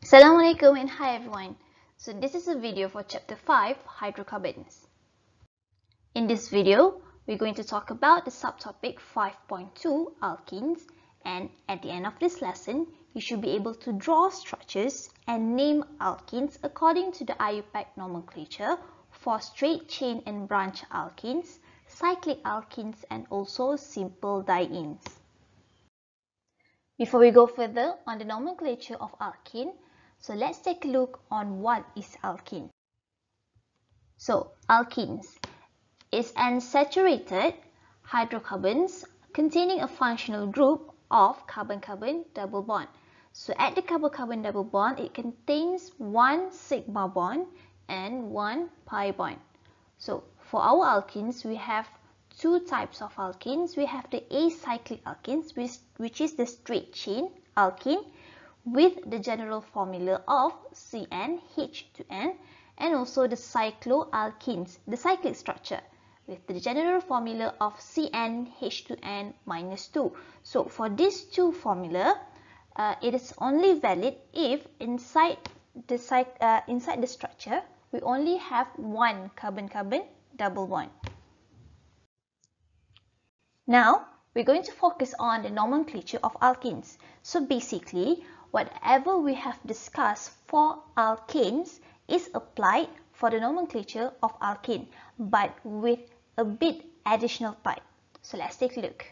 Assalamualaikum and hi everyone. So this is a video for chapter 5 hydrocarbons. In this video, we're going to talk about the subtopic 5.2 alkenes, and at the end of this lesson, you should be able to draw structures and name alkenes according to the IUPAC nomenclature for straight chain and branch alkenes, cyclic alkenes, and also simple dienes. Before we go further on the nomenclature of alkene, so let's take a look on what is alkene. So alkenes is unsaturated hydrocarbons containing a functional group of carbon-carbon double bond. So at the carbon-carbon double bond, it contains one sigma bond and one pi bond. So for our alkenes, we have two types of alkenes. We have the acyclic alkenes, which is the straight chain alkene, with the general formula of CnH2n, and also the cycloalkenes, the cyclic structure, with the general formula of CnH2n minus 2. So for these two formula, it is only valid if inside the structure we only have one carbon-carbon double bond. Now we're going to focus on the nomenclature of alkenes. So basically, whatever we have discussed for alkanes is applied for the nomenclature of alkene, but with a bit additional part. So let's take a look.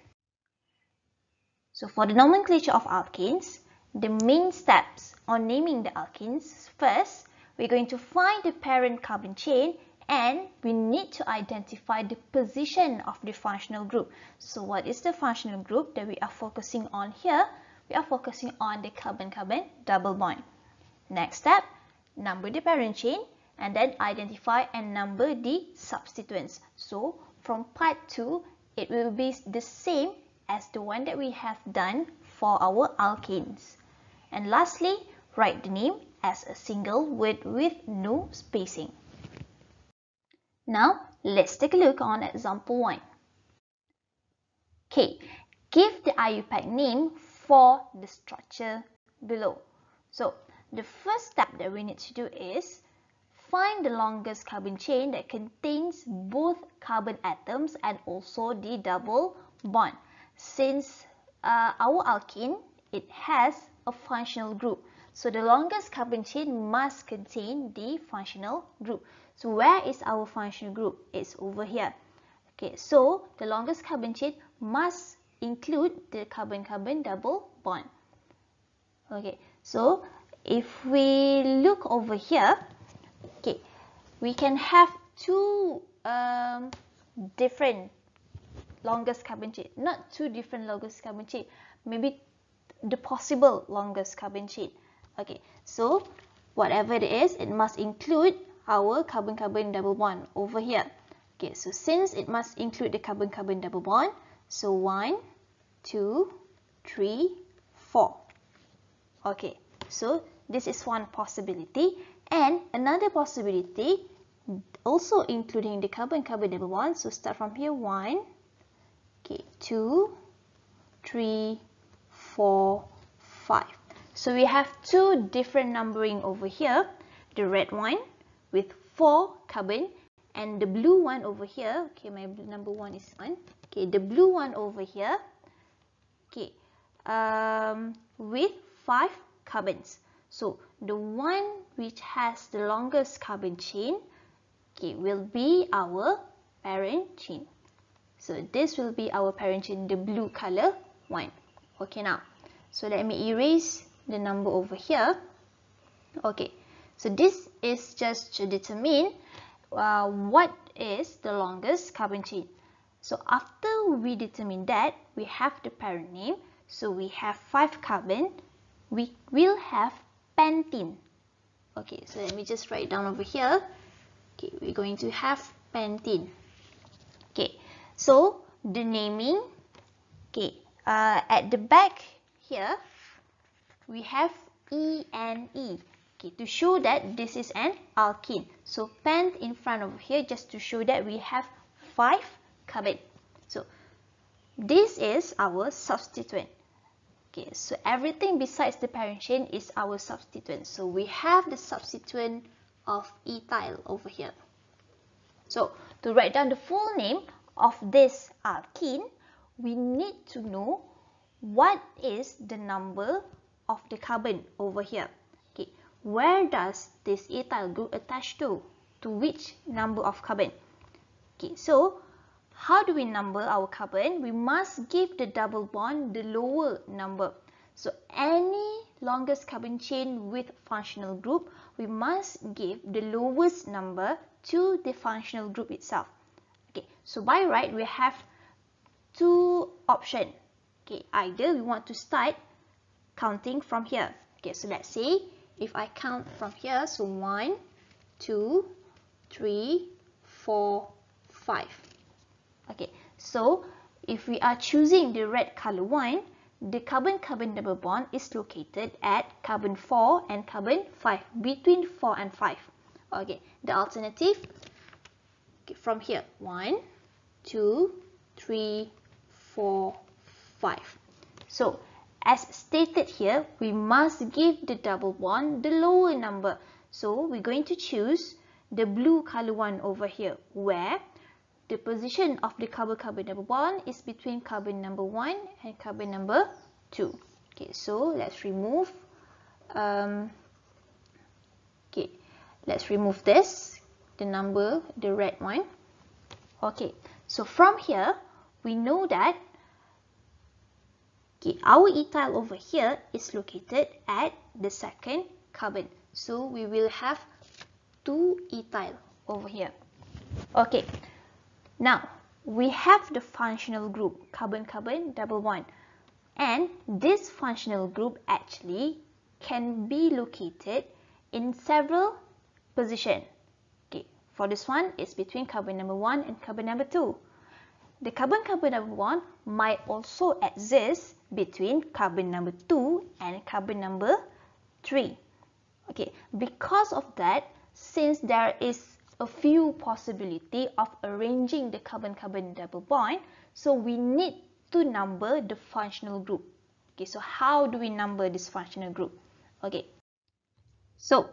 So for the nomenclature of alkenes, the main steps on naming the alkenes: first, we're going to find the parent carbon chain, and we need to identify the position of the functional group. So what is the functional group that we are focusing on here? We are focusing on the carbon-carbon double bond. Next step, number the parent chain, and then identify and number the substituents. So from part 2, it will be the same as the one that we have done for our alkanes. And lastly, write the name as a single word with no spacing. Now let's take a look on example 1. Okay, give the IUPAC name for the structure below. So the first step that we need to do is find the longest carbon chain that contains both carbon atoms and also the double bond. Since our alkene, it has a functional group, so the longest carbon chain must contain the functional group. So where is our functional group? It's over here. Okay, so the longest carbon chain must include the carbon-carbon double bond. Okay, so if we look over here, okay, we can have two different longest carbon chain, not two different longest carbon chain, maybe the possible longest carbon chain. Okay, so whatever it is, it must include our carbon-carbon double bond over here. Okay, so since it must include the carbon-carbon double bond, so 1, 2, 3, 4. Okay, so this is one possibility, and another possibility also including the carbon-carbon double bond. So start from here, 1, okay, 2, 3, 4, 5. So we have two different numbering over here, the red one with 4 carbon, and the blue one over here. Okay, my number 1 is 1. Okay, the blue one over here, okay, with 5 carbons. So the one which has the longest carbon chain, okay, will be our parent chain. So this will be our parent chain, the blue color one. Okay, now, so let me erase the number over here. Okay, so this is just to determine what is the longest carbon chain. So after we determine that, we have the parent name. So we have 5 carbon. We will have pentene. Okay, so let me just write down over here. Okay, we're going to have pentene. Okay, so the naming. Okay, at the back here, we have ENE. Okay, to show that this is an alkene. So pent in front over here just to show that we have 5 carbon. So this is our substituent. Okay, so everything besides the parent chain is our substituent. So we have the substituent of ethyl over here. So to write down the full name of this alkene, we need to know what is the number of the carbon over here. Okay, where does this ethyl group attach to? To which number of carbon? Okay, so how do we number our carbon? We must give the double bond the lower number. So any longest carbon chain with functional group, we must give the lowest number to the functional group itself. Okay, so by right we have two options. Okay, either we want to start counting from here. Okay, so let's say if I count from here, so 1, 2, 3, 4, 5. Okay, so if we are choosing the red color one, the carbon-carbon double bond is located at carbon 4 and carbon 5, between 4 and 5. Okay, the alternative, okay, from here, 1, 2, 3, 4, 5. So, as stated here, we must give the double bond the lower number. So, we're going to choose the blue color one over here, where the position of the carbon-carbon double bond is between carbon number 1 and carbon number 2. Okay, so let's remove this, the number, the red one. Okay, so from here we know that our ethyl over here is located at the second carbon. So we will have 2 ethyl over here. Okay. Now, we have the functional group, carbon-carbon double bond. And this functional group actually can be located in several positions. Okay, for this one, it's between carbon number 1 and carbon number 2. The carbon-carbon double bond might also exist between carbon number 2 and carbon number 3. Okay, because of that, since there is a few possibility of arranging the carbon-carbon double bond, so we need to number the functional group. Okay, so how do we number this functional group? Okay, so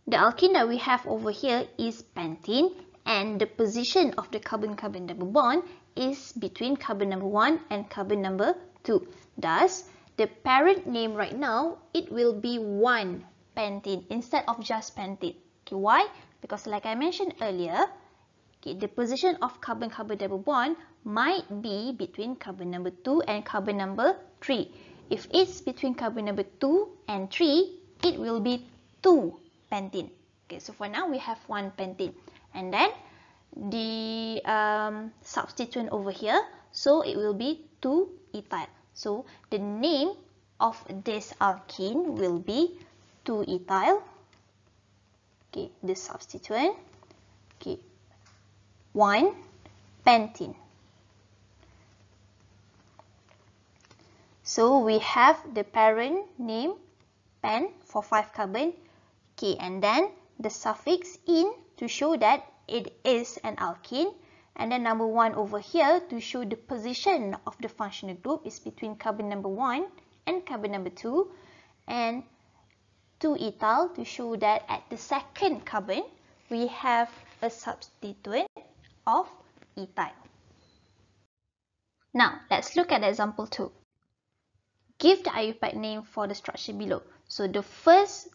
the alkene that we have over here is pentene, and the position of the carbon-carbon double bond is between carbon number 1 and carbon number 2. Thus, the parent name right now, it will be 1-pentene instead of just pentene. Okay, why? Because like I mentioned earlier, okay, the position of carbon-carbon double bond might be between carbon number 2 and carbon number 3. If it's between carbon number 2 and 3, it will be 2-pentene. Okay, so for now we have 1-pentene. And then the substituent over here, so it will be 2-ethyl. So the name of this alkene will be 2-ethyl. Okay, the substituent, okay, 1-pentene. So we have the parent name pen for 5 carbon, okay, and then the suffix "in" to show that it is an alkene, and then number 1 over here to show the position of the functional group is between carbon number 1 and carbon number 2, and 2-ethyl to show that at the second carbon we have a substituent of ethyl. Now let's look at example 2. Give the IUPAC name for the structure below. So the first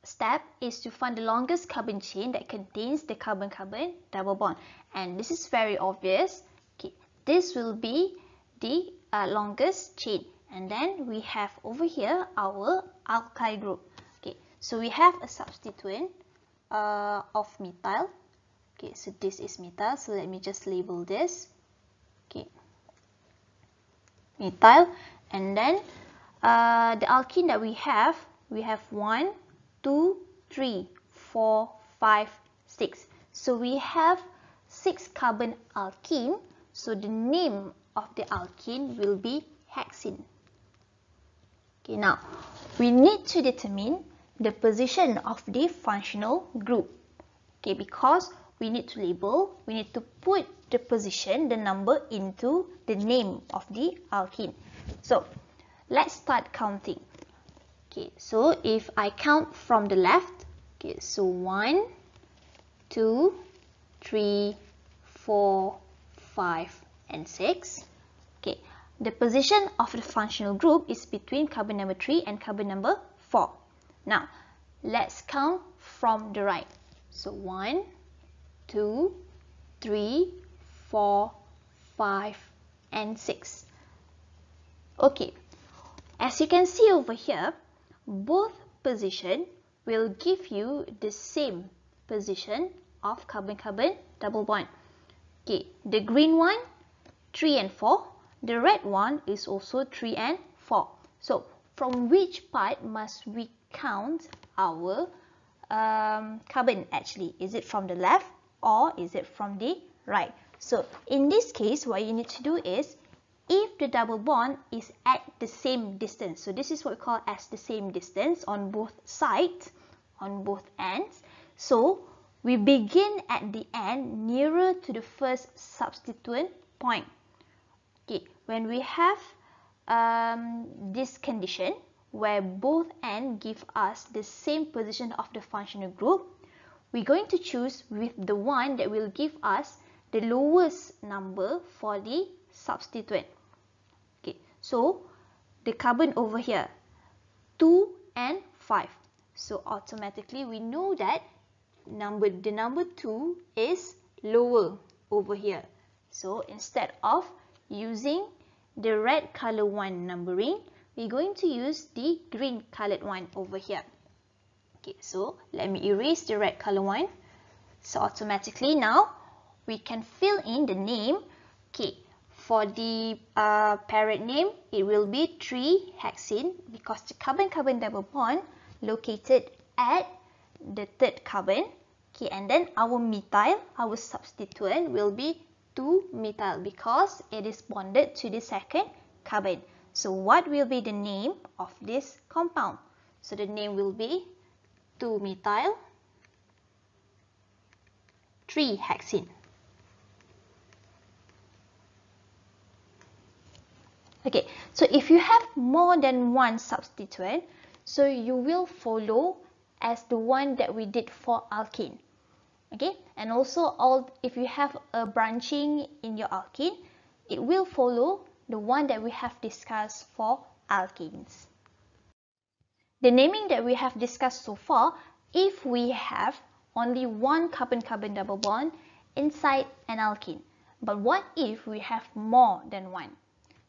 step is to find the longest carbon chain that contains the carbon-carbon double bond, and this is very obvious. Okay, this will be the longest chain, and then we have over here our alkyl group. Okay, so we have a substituent of methyl. Okay, so this is methyl, so let me just label this. Okay, methyl, and then the alkene that we have 1, 2, 3, 4, 5, 6. So we have 6 carbon alkene. So the name of the alkene will be hexene. Okay, now we need to determine the position of the functional group. Okay, because we need to label, we need to put the position, the number into the name of the alkene. So let's start counting. Okay, so if I count from the left, okay, so 1, 2, 3, 4, 5, and 6. Okay, the position of the functional group is between carbon number 3 and carbon number 4. Now, let's count from the right. So 1, 2, 3, 4, 5, and 6. Okay, as you can see over here, both position will give you the same position of carbon-carbon double bond. Okay, the green one, 3 and 4. The red one is also 3 and 4. So, from which part must we count our carbon actually? Is it from the left or is it from the right? So, in this case, what you need to do is, if the double bond is at the same distance, so this is what we call as the same distance on both sides, on both ends. So, we begin at the end nearer to the first substituent point. Okay, when we have this condition where both ends give us the same position of the functional group, we're going to choose with the one that will give us the lowest number for the substituent. Okay, so the carbon over here, 2 and 5. So automatically we know that the number 2 is lower over here. So instead of using the red color one numbering, we're going to use the green colored one over here. Okay, so let me erase the red color one. So automatically now we can fill in the name. Okay, for the parent name, it will be 3-hexene because the carbon-carbon double bond located at the third carbon. Okay, and then our methyl, our substituent, will be 2-methyl because it is bonded to the second carbon. So what will be the name of this compound? So the name will be 2-methyl 3-hexene. Okay, so if you have more than one substituent, so you will follow as the one that we did for alkene. Okay, and also if you have a branching in your alkene, it will follow the one that we have discussed for alkenes. The naming that we have discussed so far, if we have only one carbon-carbon double bond inside an alkene. But what if we have more than one?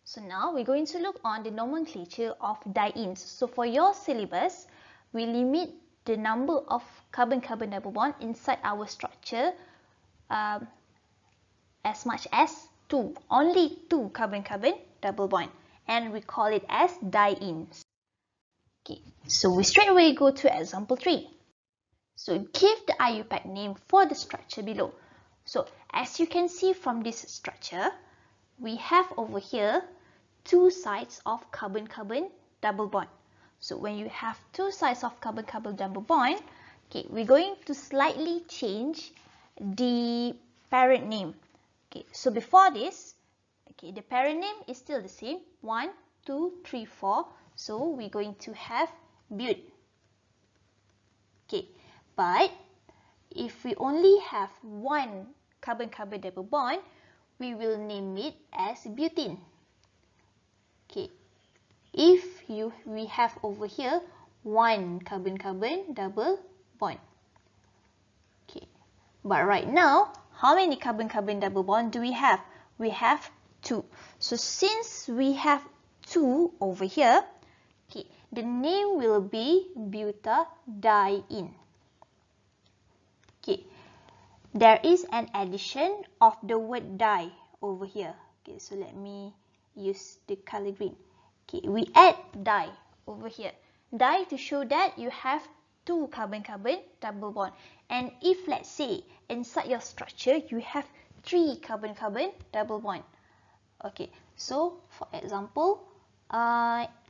So now we're going to look on the nomenclature of dienes. So for your syllabus, we limit the number of carbon-carbon double bond inside our structure as much as 2. Only 2 carbon-carbon double bond. And we call it as dienes. Okay, so we straight away go to example 3. So give the IUPAC name for the structure below. So as you can see from this structure, we have over here 2 sides of carbon-carbon double bond. So when you have 2 sides of carbon-carbon double bond, okay, we're going to slightly change the parent name. Okay, so before this, okay, the parent name is still the same, 1, 2, 3, 4. So we're going to have but. Okay, but if we only have one carbon-carbon double bond, we will name it as butene. Okay, if we have over here one carbon-carbon double bond. Okay, but right now, how many carbon-carbon double bond do we have? We have 2. So since we have 2 over here, okay, the name will be butadiene. Okay, there is an addition of the word di over here. Okay, so let me use the color green. Okay, we add di over here. Di to show that you have 2 carbon-carbon double bond. And if let's say inside your structure you have 3 carbon-carbon double bond. Okay, so for example,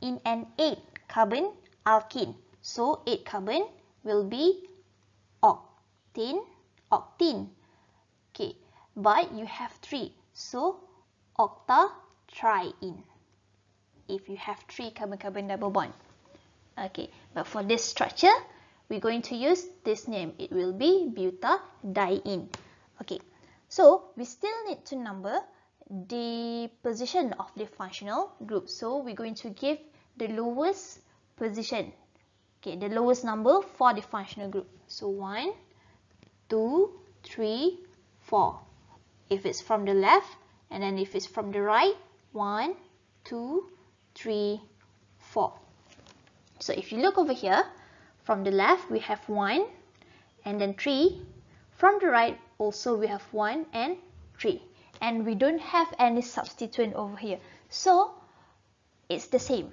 in an 8 carbon alkene, so 8 carbon will be octane. Okay, but you have 3, so octatriene. if you have 3 carbon-carbon double bond. Okay, but for this structure, we're going to use this name. It will be butadiene. Okay, so we still need to number the position of the functional group. So we're going to give the lowest position, okay, the lowest number for the functional group. So 1, 2, 3, 4. If it's from the left, and then if it's from the right, 1, 2, 3, 4. So if you look over here, from the left we have 1 and then 3. From the right also we have 1 and 3. And we don't have any substituent over here. So it's the same.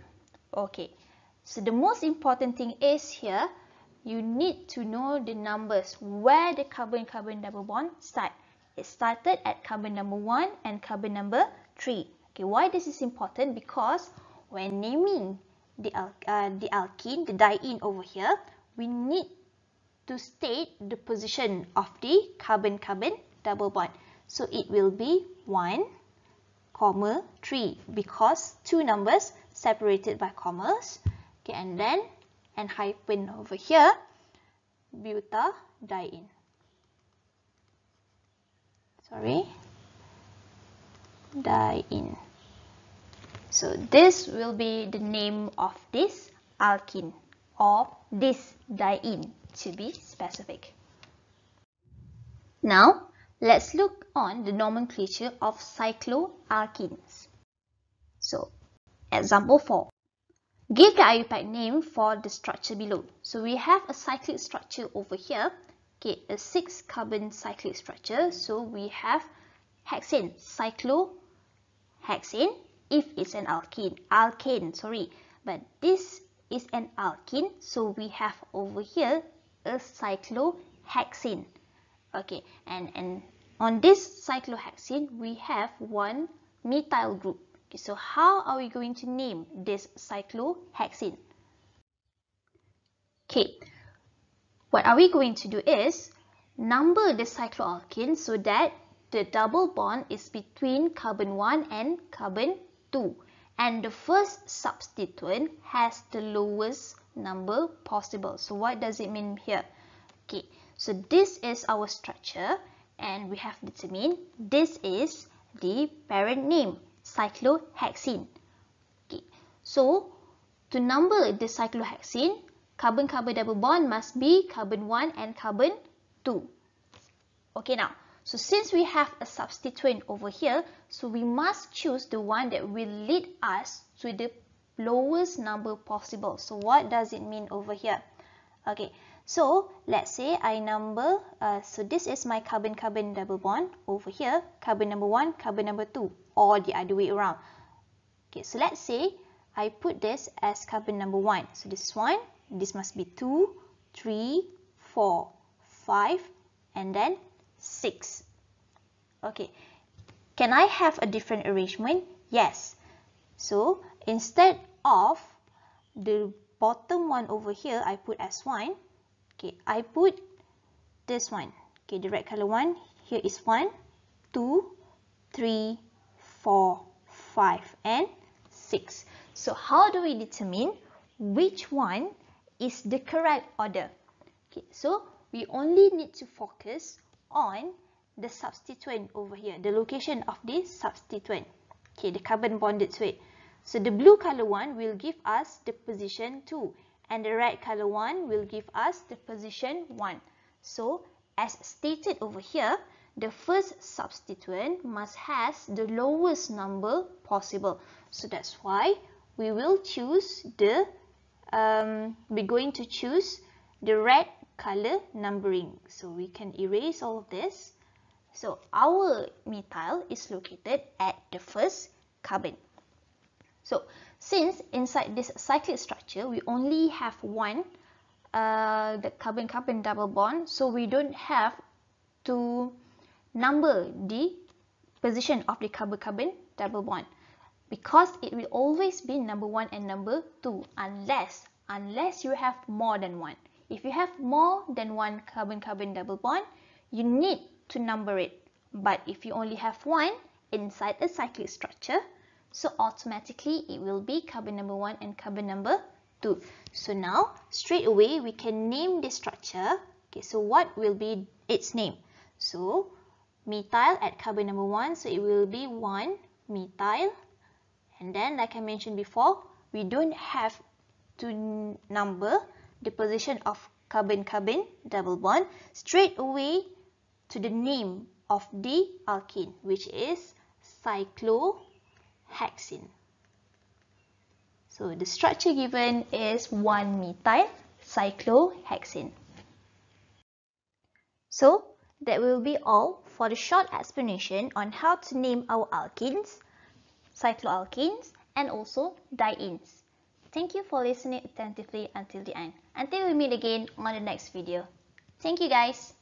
Okay. So the most important thing is here, you need to know the numbers where the carbon-carbon double bond start. It started at carbon number 1 and carbon number 3. Okay, why this is important? Because when naming the alkene, the diene over here, we need to state the position of the carbon-carbon double bond. So it will be 1, 3 because 2 numbers separated by commas. Okay, and then and hyphen over here, butadiene. Diene. So this will be the name of this alkene or this diene to be specific. Now let's look on the nomenclature of cycloalkenes. So example 4. Give the IUPAC name for the structure below. So we have a cyclic structure over here. Okay, a 6 carbon cyclic structure. So we have hexane, cyclohexane if it's an alkane, but this is an alkene, so we have over here a cyclohexane. Okay, and on this cyclohexane we have one methyl group. Okay, so how are we going to name this cyclohexane? Okay, what are we going to do is number the cycloalkene so that the double bond is between carbon 1 and carbon 2. And the first substituent has the lowest number possible. So what does it mean here? Okay, so this is our structure and we have determined this is the parent name, cyclohexene. Okay, so to number the cyclohexene, carbon-carbon double bond must be carbon 1 and carbon 2. Okay, now, so since we have a substituent over here, so we must choose the one that will lead us to the lowest number possible. So what does it mean over here? Okay, so let's say I number, so this is my carbon-carbon double bond over here, carbon number 1, carbon number 2, or the other way around. Okay, so let's say I put this as carbon number 1. So this is 1, this must be 2, 3, 4, 5, and then 6. Okay, can I have a different arrangement? Yes. So instead of the bottom one over here, I put as 1. Okay, I put this one. Okay, the red color one here is 1, 2, 3, 4, 5, and 6. So how do we determine which one is the correct order? Okay, so we only need to focus on the substituent over here, the location of the substituent. Okay, the carbon bonded to it. So the blue color one will give us the position 2 and the red color one will give us the position 1. So as stated over here, the first substituent must have the lowest number possible. So that's why we will choose the, we're going to choose the red color numbering. So we can erase all of this. So our methyl is located at the first carbon. So since inside this cyclic structure we only have one the carbon-carbon double bond, so we don't have to number the position of the carbon-carbon double bond because it will always be number 1 and number 2 unless you have more than one. If you have more than one carbon-carbon double bond, you need to number it. But if you only have one inside a cyclic structure, So automatically it will be carbon number 1 and carbon number 2. So now straight away we can name this structure. Okay, so what will be its name? So methyl at carbon number 1, so it will be 1-methyl. And then like I mentioned before, we don't have to number the position of carbon-carbon double bond, straight away to the name of the alkene, which is cyclohexene. So the structure given is 1-methyl cyclohexene. So that will be all for the short explanation on how to name our alkenes, cycloalkenes, and also dienes. Thank you for listening attentively until the end. Until we meet again on the next video. Thank you guys.